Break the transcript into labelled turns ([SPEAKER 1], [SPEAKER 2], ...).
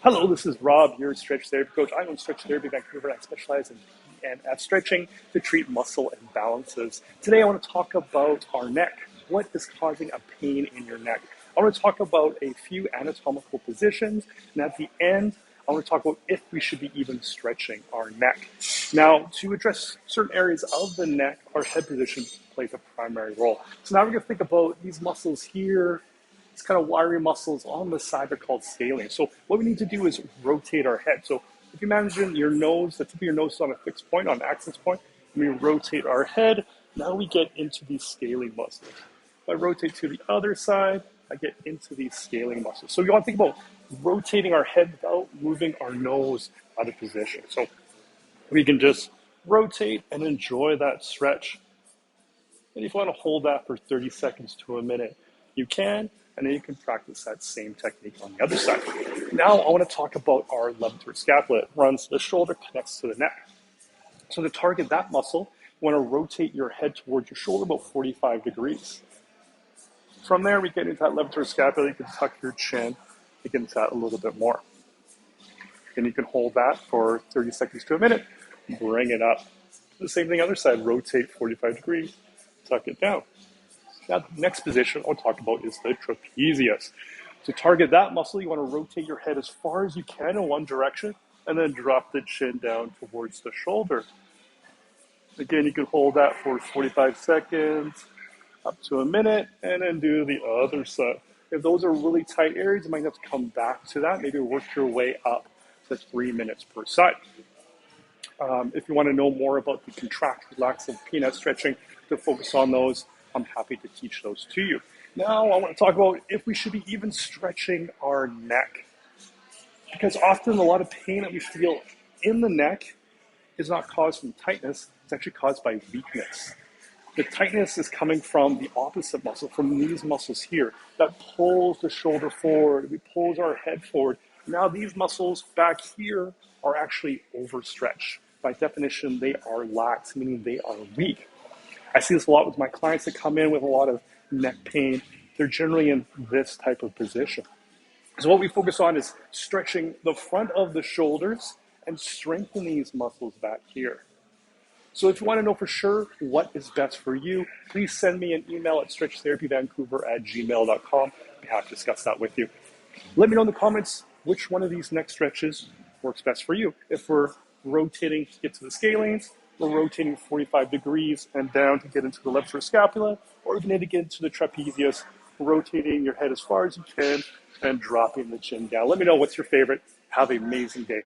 [SPEAKER 1] Hello, this is Rob, your stretch therapy coach. I'm in Stretch Therapy Vancouver, and I specialize in and at stretching to treat muscle imbalances. Today, I want to talk about our neck. What is causing a pain in your neck? I want to talk about a few anatomical positions, and at the end, I want to talk about if we should be even stretching our neck. Now, to address certain areas of the neck, our head position plays a primary role. So now we're going to think about these muscles here. These kind of wiry muscles on the side are called scalene. So what we need to do is rotate our head. So if you imagine your nose, the tip of your nose is on a fixed point, on an axis point, and we rotate our head, now we get into these scalene muscles. If I rotate to the other side, I get into these scalene muscles. So we want to think about rotating our head without moving our nose out of position. So we can just rotate and enjoy that stretch. And if you want to hold that for 30 seconds to a minute, you can, and then you can practice that same technique on the other side. Now I want to talk about our levator scapula. It runs the shoulder, connects to the neck. So to target that muscle, you want to rotate your head towards your shoulder about 45 degrees. From there, we get into that levator scapula. You can tuck your chin, you get into that a little bit more. And you can hold that for 30 seconds to a minute, bring it up. The same thing other side, rotate 45 degrees, tuck it down. Now, the next position I'll talk about is the trapezius. To target that muscle, you want to rotate your head as far as you can in one direction and then drop the chin down towards the shoulder. Again, you can hold that for 45 seconds, up to a minute, and then do the other side. If those are really tight areas, you might have to come back to that. Maybe work your way up to 3 minutes per side. If you want to know more about the contract, relax, and peanut stretching, to focus on those, I'm happy to teach those to you. Now, I want to talk about if we should be even stretching our neck. Because often a lot of pain that we feel in the neck is not caused from tightness, it's actually caused by weakness. The tightness is coming from the opposite muscle, from these muscles here, that pulls the shoulder forward, it pulls our head forward. Now these muscles back here are actually overstretched. By definition, they are lax, meaning they are weak. I see this a lot with my clients that come in with a lot of neck pain. They're generally in this type of position. So what we focus on is stretching the front of the shoulders and strengthening these muscles back here. So if you want to know for sure what is best for you, please send me an email at stretchtherapyvancouver@gmail.com. I'd be happy to discuss that with you. Let me know in the comments which one of these neck stretches works best for you. If we're rotating to get to the scalenes, we're rotating 45 degrees and down to get into the levator scapula, or if you need to get into the trapezius, rotating your head as far as you can and dropping the chin down. Let me know what's your favorite. Have an amazing day.